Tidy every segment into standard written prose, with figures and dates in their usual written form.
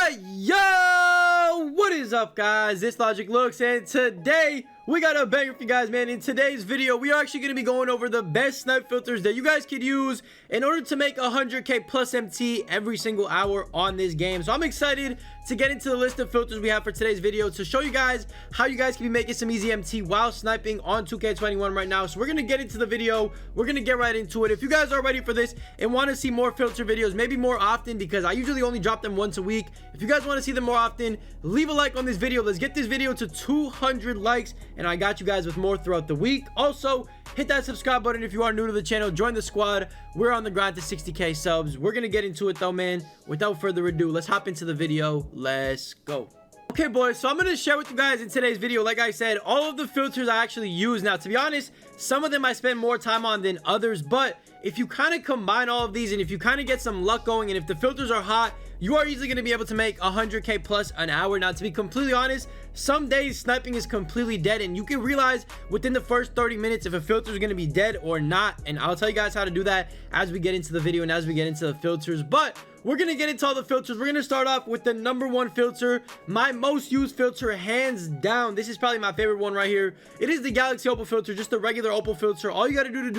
Yo, what is up, guys? This Logic Looks, and today we got a banger for you guys, man. In today's video, we are actually going to be going over the best snipe filters that you guys could use in order to make 100k plus MT every single hour on this game. So I'm excited to get into the list of filters we have for today's video to show you guys how you guys can be making some easy MT while sniping on 2K21 right now. So we're going to get into the video. We're going to get right into it. If you guys are ready for this and want to see more filter videos, maybe more often, because I usually only drop them once a week. If you guys want to see them more often, leave a like on this video. Let's get this video to 200 likes, and I got you guys with more throughout the week. Also, hit that subscribe button if you are new to the channel. Join the squad. We're on the grind to 60k subs. We're gonna get into it though, man. Without further ado, let's hop into the video. Let's go. Okay, boys, so I'm gonna share with you guys in today's video, like I said, all of the filters I actually use. Now, to be honest, some of them I spend more time on than others, but if you kind of combine all of these and if you kind of get some luck going, and if the filters are hot, you are easily going to be able to make 100k plus an hour. Now, to be completely honest, some days sniping is completely dead, and you can realize within the first 30 minutes if a filter is going to be dead or not. And I'll tell you guys how to do that as we get into the video and as we get into the filters. But we're going to get into all the filters. We're going to start off with the #1 filter, my most used filter, hands down. This is probably my favorite one right here. It is the Galaxy Opal filter, just a regular Opal filter. All you got to do to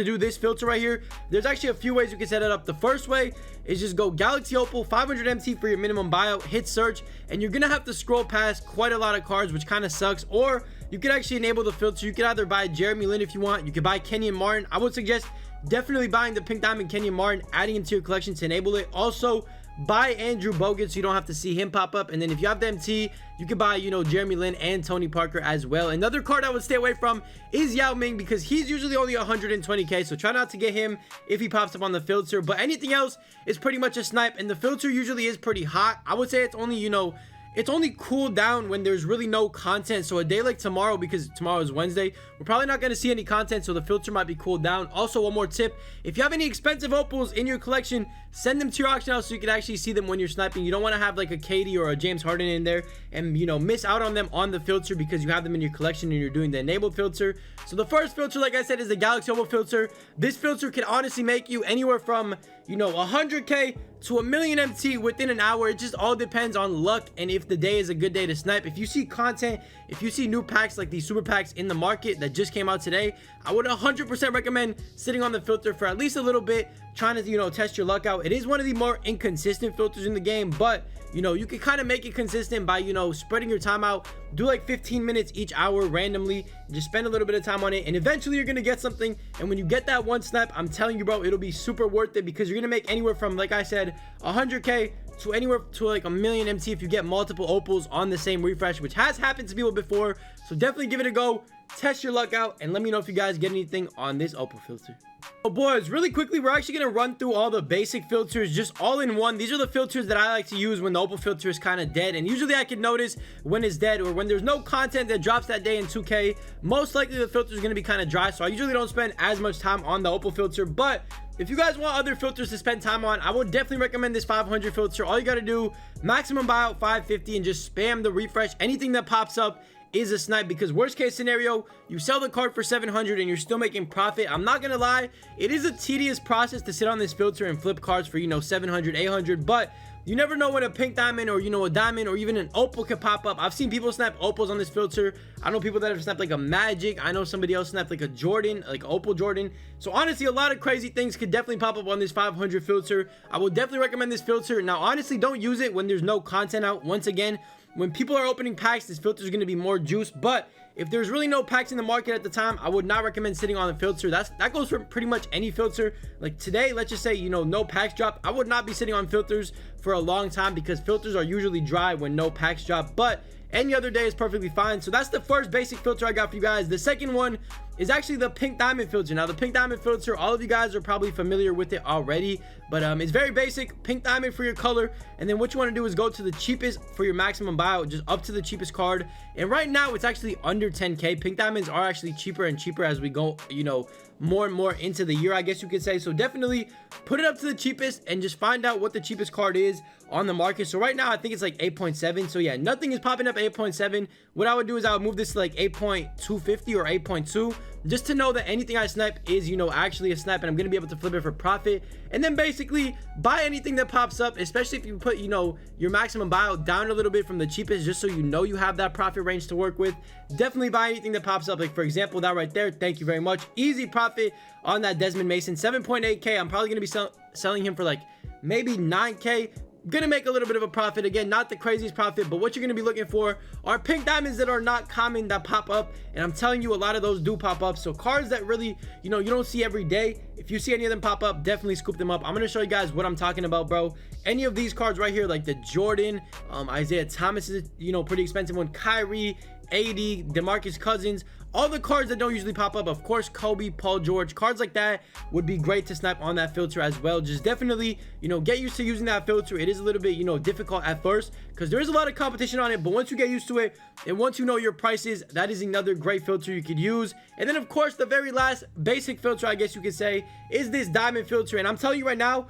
do this filter right here, there's actually a few ways you can set it up. The first way is just go Galaxy Opal 500 MT for your minimum buyout, hit search, and you're gonna have to scroll past quite a lot of cards, which kind of sucks. Or you could actually enable the filter. You could either buy Jeremy Lin if you want, you could buy Kenyon Martin. I would suggest definitely buying the pink diamond Kenyon Martin, adding him to your collection to enable it. Also, buy Andrew Bogut so you don't have to see him pop up. And then if you have the MT, you can buy, you know, Jeremy Lin and Tony Parker as well. Another card I would stay away from is Yao Ming, because he's usually only 120k, so try not to get him if he pops up on the filter. But anything else is pretty much a snipe, and the filter usually is pretty hot. I would say it's only, you know, it's only cooled down when there's really no content. So a day like tomorrow, because tomorrow is Wednesday, we're probably not going to see any content, so the filter might be cooled down. Also, one more tip: if you have any expensive opals in your collection, send them to your auction house so you can actually see them when you're sniping. You don't want to have like a KD or a James Harden in there and, you know, miss out on them on the filter because you have them in your collection and you're doing the enabled filter. So the first filter, like I said, is the Galaxy Opal filter. This filter can honestly make you anywhere from, you know, 100k to a million MT within an hour. It just all depends on luck and if the day is a good day to snipe. If you see content, if you see new packs like these super packs in the market that just came out today, I would 100% recommend sitting on the filter for at least a little bit, trying to, you know, test your luck out. It is one of the more inconsistent filters in the game, but you know, you can kind of make it consistent by, you know, spreading your time out. Do like 15 minutes each hour randomly, just spend a little bit of time on it, and eventually you're gonna get something. And when you get that one snipe, I'm telling you, bro, it'll be super worth it, because you're gonna make anywhere from, like I said, 100k to anywhere to like a million MT if you get multiple opals on the same refresh, which has happened to people before. So definitely give it a go, test your luck out, and let me know if you guys get anything on this Opal filter. Oh, boys, really quickly, we're actually going to run through all the basic filters just all in one. These are the filters that I like to use when the Opal filter is kind of dead, and usually I can notice when it's dead or when there's no content that drops that day in 2K. Most likely the filter is going to be kind of dry, so I usually don't spend as much time on the Opal filter. But if you guys want other filters to spend time on, I would definitely recommend this 500 filter. All you got to do, maximum buyout 550, and just spam the refresh. Anything that pops up is a snipe, because worst case scenario, you sell the card for 700 and you're still making profit. I'm not gonna lie, it is a tedious process to sit on this filter and flip cards for, you know, 700, 800, but you never know when a pink diamond or, you know, a diamond or even an opal could pop up. I've seen people snap opals on this filter. I know people that have snapped like a Magic. I know somebody else snapped like a Jordan, like Opal Jordan. So honestly, a lot of crazy things could definitely pop up on this 500 filter. I would definitely recommend this filter. Now, honestly, don't use it when there's no content out. Once again, when people are opening packs, this filter is going to be more juice. But if there's really no packs in the market at the time, I would not recommend sitting on the filter. That goes for pretty much any filter. Like today, let's just say, you know, no packs drop, I would not be sitting on filters for a long time, because filters are usually dry when no packs drop. But any other day is perfectly fine. So that's the first basic filter I got for you guys. The second one is actually the pink diamond filter. Now, the pink diamond filter, all of you guys are probably familiar with it already, but it's very basic. Pink diamond for your color, and then what you want to do is go to the cheapest for your maximum buyout, just up to the cheapest card. And right now it's actually under 10k. Pink diamonds are actually cheaper and cheaper as we go, you know, more and more into the year, I guess you could say. So definitely put it up to the cheapest and just find out what the cheapest card is on the market. So right now I think it's like 8.7. So yeah, nothing is popping up at 8.7. What I would do is I would move this to like 8.250 or 8.2, just to know that anything I snipe is, you know, actually a snipe, and I'm gonna be able to flip it for profit. And then basically buy anything that pops up, especially if you put, you know, your maximum buyout down a little bit from the cheapest, just so you know you have that profit range to work with. Definitely buy anything that pops up. Like for example, that right there, thank you very much, easy profit on that Desmond Mason, 7.8k. I'm probably gonna be selling him for like maybe 9k. Gonna make a little bit of a profit. Again, not the craziest profit, but what you're gonna be looking for are pink diamonds that are not common, that pop up, and I'm telling you, a lot of those do pop up. So cards that really, you know, you don't see every day, if you see any of them pop up, definitely scoop them up. I'm gonna show you guys what I'm talking about, bro. Any of these cards right here, like the Jordan, Isaiah Thomas is, you know, pretty expensive one, Kyrie, AD, DeMarcus Cousins, all the cards that don't usually pop up, of course, Kobe, Paul George, cards like that would be great to snipe on that filter as well. Just definitely, you know, get used to using that filter. It is a little bit, you know, difficult at first because there is a lot of competition on it, but once you get used to it and once you know your prices, that is another great filter you could use. And then of course, the very last basic filter, I guess you could say, is this diamond filter. And I'm telling you right now,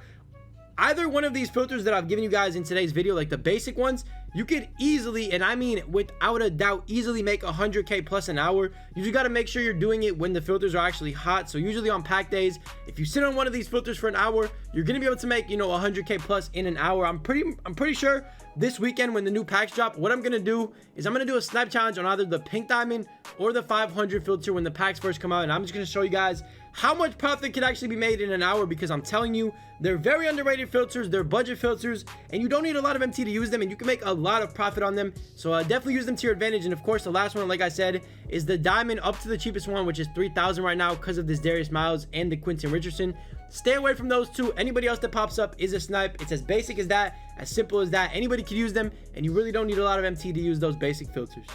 either one of these filters that I've given you guys in today's video, like the basic ones, you could easily, and I mean without a doubt, easily make 100k plus an hour. You just got to make sure you're doing it when the filters are actually hot. So usually on pack days, if you sit on one of these filters for an hour, you're gonna be able to make, you know, 100k plus in an hour. I'm pretty sure this weekend when the new packs drop, what I'm gonna do is I'm gonna do a snipe challenge on either the pink diamond or the 500 filter when the packs first come out, and I'm just gonna show you guys how much profit could actually be made in an hour, because I'm telling you, they're very underrated filters, they're budget filters, and you don't need a lot of MT to use them, and you can make a lot of profit on them. So definitely use them to your advantage. And of course, the last one, like I said, is the diamond up to the cheapest one, which is 3,000 right now because of this Darius Miles and the Quentin Richardson. Stay away from those two. Anybody else that pops up is a snipe. It's as basic as that, as simple as that. Anybody can use them, and you really don't need a lot of MT to use those basic filters.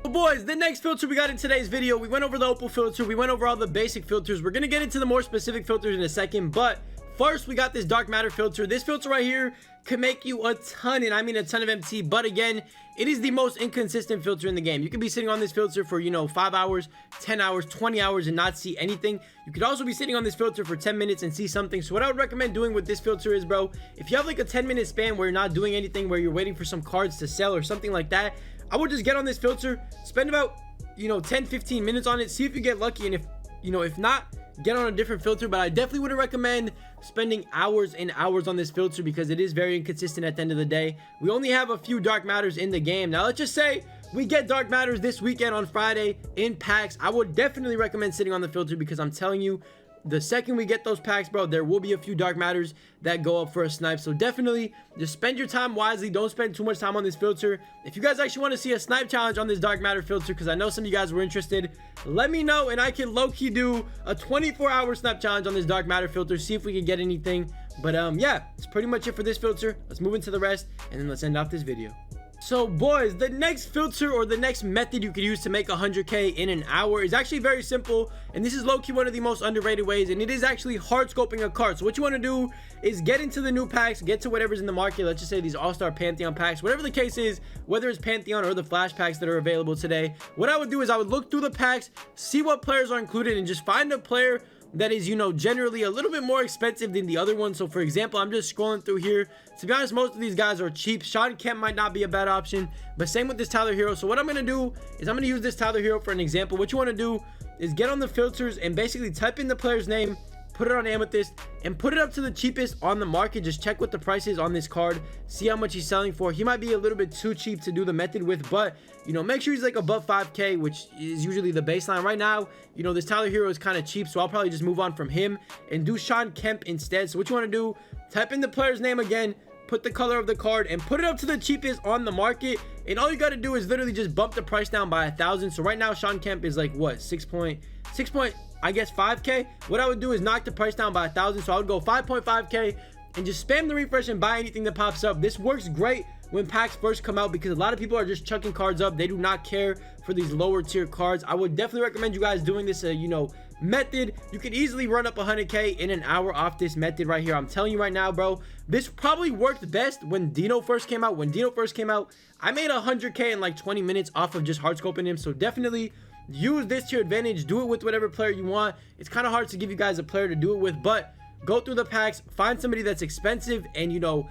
So boys, the next filter we got in today's video, we went over the Opal filter, we went over all the basic filters. We're gonna get into the more specific filters in a second, but first we got this dark matter filter. This filter right here can make you a ton, and I mean a ton of MT, but again, it is the most inconsistent filter in the game. You could be sitting on this filter for, you know, 5 hours, 10 hours, 20 hours and not see anything. You could also be sitting on this filter for 10 minutes and see something. So what I would recommend doing with this filter is, bro, if you have like a 10-minute span where you're not doing anything, where you're waiting for some cards to sell or something like that, I would just get on this filter, spend about, you know, 10-15 minutes on it, see if you get lucky, and if, you know, if not, get on a different filter. But I definitely wouldn't recommend spending hours and hours on this filter because it is very inconsistent at the end of the day. We only have a few dark matters in the game. Now let's just say we get dark matters this weekend on Friday in packs. I would definitely recommend sitting on the filter because I'm telling you, the second we get those packs, bro, there will be a few dark matters that go up for a snipe. So definitely just spend your time wisely. Don't spend too much time on this filter. If you guys actually want to see a snipe challenge on this dark matter filter, because I know some of you guys were interested, let me know and I can low-key do a 24-hour snipe challenge on this dark matter filter, see if we can get anything. But yeah, that's pretty much it for this filter. Let's move into the rest and then let's end off this video. So boys, the next filter or the next method you could use to make 100k in an hour is actually very simple, and this is low-key one of the most underrated ways, and it is actually hard scoping a card. So what you want to do is get into the new packs, get to whatever's in the market. Let's just say these all-star Pantheon packs, whatever the case is, whether it's Pantheon or the flash packs that are available today. What I would do is I would look through the packs, see what players are included, and just find a player that is, you know, generally a little bit more expensive than the other one. So for example, I'm just scrolling through here. To be honest, most of these guys are cheap. Sean Kemp might not be a bad option, but same with this Tyler Hero. So what I'm gonna do is I'm gonna use this Tyler Hero for an example. What you want to do is get on the filters and basically type in the player's name, put it on Amethyst, and put it up to the cheapest on the market. Just check what the price is on this card, see how much he's selling for. He might be a little bit too cheap to do the method with, but you know, make sure he's like above 5k, which is usually the baseline. Right now, you know, this Tyler Hero is kind of cheap, so I'll probably just move on from him and do Sean Kemp instead. So what you want to do, type in the player's name again, put the color of the card, and put it up to the cheapest on the market. And all you got to do is literally just bump the price down by 1,000. So right now Sean Kemp is like what, 5k. What I would do is knock the price down by 1,000. So I would go 5.5k and just spam the refresh and buy anything that pops up. This works great when packs first come out because a lot of people are just chucking cards up. They do not care for these lower tier cards. I would definitely recommend you guys doing this you know, method. You could easily run up 100k in an hour off this method right here. I'm telling you right now, bro, this probably worked best when Dino first came out. When Dino first came out, I made 100k in like 20 minutes off of just hard scoping him. So definitely use this to your advantage. Do it with whatever player you want. It's kind of hard to give you guys a player to do it with, but go through the packs, find somebody that's expensive and, you know,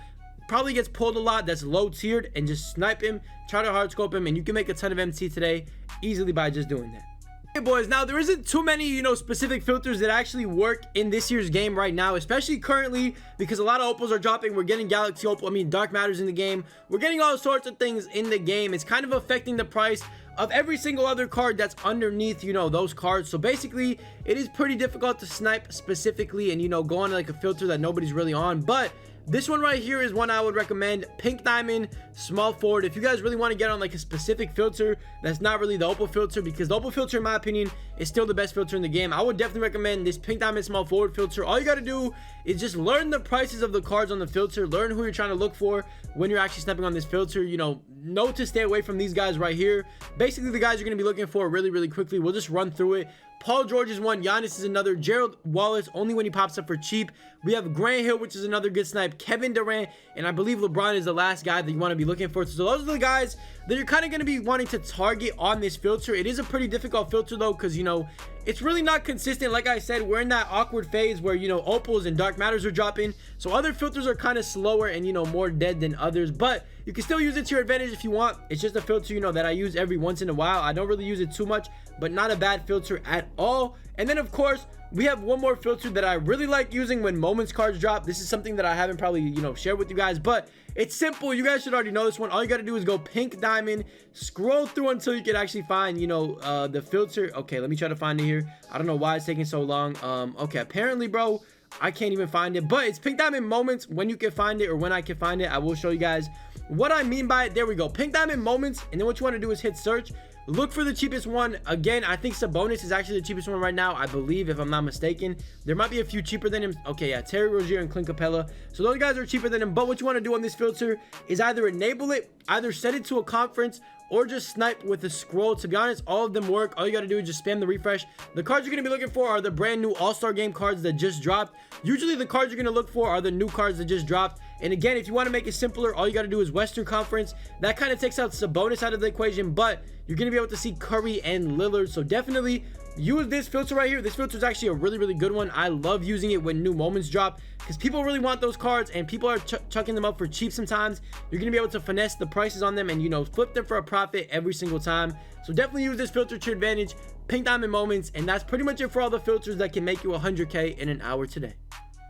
probably gets pulled a lot, that's low tiered, and just snipe him, try to hard scope him, and you can make a ton of MT today easily by just doing that. Hey boys, now there isn't too many, you know, specific filters that actually work in this year's game right now, especially currently, because a lot of opals are dropping. We're getting galaxy opal, dark matters in the game. We're getting all sorts of things in the game. It's kind of affecting the price of every single other card that's underneath, you know, those cards. So basically it is pretty difficult to snipe specifically and, you know, go on like a filter that nobody's really on. But this one right here is one I would recommend. Pink diamond, small forward. If you guys really want to get on like a specific filter that's not really the opal filter, because the opal filter in my opinion is still the best filter in the game, I would definitely recommend this pink diamond small forward filter. All you got to do is just learn the prices of the cards on the filter, learn who you're trying to look for when you're actually sniping on this filter. You know to stay away from these guys right here. Basically the guys you're going to be looking for really quickly. We'll just run through it. Paul George is one, Giannis is another, Gerald Wallace only when he pops up for cheap. We have Grant Hill, which is another good snipe, Kevin Durant, and I believe LeBron is the last guy that you want to be looking for. So those are the guys that you're kind of going to be wanting to target on this filter. It is a pretty difficult filter though, because, you know, it's really not consistent. Like I said, we're in that awkward phase where, you know, opals and dark matters are dropping, so other filters are kind of slower and, you know, more dead than others, but you can still use it to your advantage if you want. It's just a filter, you know, that I use every once in a while. I don't really use it too much, but not a bad filter at all. And then of course we have one more filter that I really like using when moments cards drop. This is something that I haven't probably, you know, shared with you guys, but it's simple. You guys should already know this one. All you got to do is go pink diamond, scroll through until you can actually find, you know, the filter. Okay, let me try to find it here. I don't know why it's taking so long. Okay, apparently bro, I can't even find it, but it's pink diamond moments. When you can find it, or when I can find it, I will show you guys what I mean by it. There we go, pink diamond moments. And then what you want to do is hit search, look for the cheapest one. Again, I think Sabonis is actually the cheapest one right now, I believe, if I'm not mistaken. There might be a few cheaper than him. Okay, yeah, Terry Rozier and Clint Capella, so those guys are cheaper than him. But what you want to do on this filter is either enable it, either set it to a conference, or just snipe with a scroll. To be honest, all of them work. All you got to do is just spam the refresh. The cards you're going to be looking for are the brand new all-star game cards that just dropped. Usually the cards you're going to look for are the new cards that just dropped. And again, if you want to make it simpler, all you got to do is Western Conference. That kind of takes out Sabonis out of the equation, but you're going to be able to see Curry and Lillard. So definitely use this filter right here. This filter is actually a really good one. I love using it when new moments drop, because people really want those cards and people are chucking them up for cheap sometimes. You're going to be able to finesse the prices on them and, you know, flip them for a profit every single time. So definitely use this filter to your advantage. Pink diamond moments. And that's pretty much it for all the filters that can make you 100K in an hour today.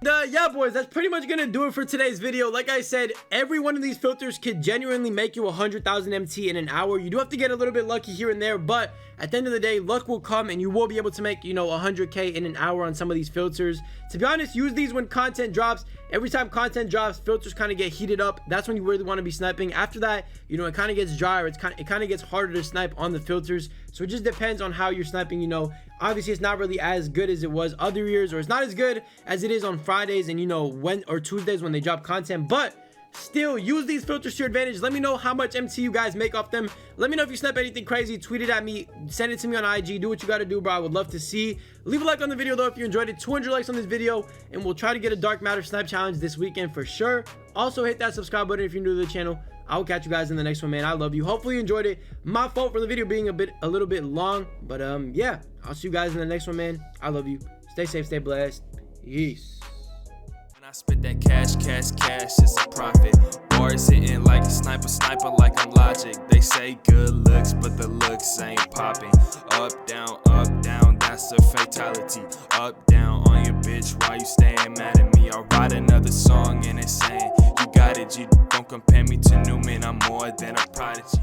Yeah boys, that's pretty much gonna do it for today's video. Like I said, every one of these filters could genuinely make you 100,000 MT in an hour. You do have to get a little bit lucky here and there, but at the end of the day, luck will come and you will be able to make, you know, 100K in an hour on some of these filters. To be honest, use these when content drops. Every time content drops, filters kind of get heated up. That's when you really want to be sniping. After that, you know, it kind of gets drier. It kind of gets harder to snipe on the filters. So it just depends on how you're sniping. You know, obviously it's not really as good as it was other years, or it's not as good as it is on Fridays and, you know, or Tuesdays when they drop content, but still use these filters to your advantage. Let me know how much MT you guys make off them. Let me know if you snipe anything crazy. Tweet it at me, send it to me on IG. Do what you got to do, bro. I would love to see. Leave a like on the video though if you enjoyed it. 200 likes on this video and we'll try to get a dark matter snipe challenge this weekend for sure. Also hit that subscribe button if you're new to the channel. I will catch you guys in the next one, man. I love you. Hopefully you enjoyed it. My fault for the video being a little bit long, but yeah, I'll see you guys in the next one, man. I love you. Stay safe, stay blessed. Peace. I spit that cash, it's a profit. Bars hitting like a sniper like I'm Logic. They say good looks, but the looks ain't popping. Up, down, that's a fatality. Up, down on your bitch, why you staying mad at me? I write another song and it's saying, you got it, G. Don't compare me to Newman, I'm more than a prodigy.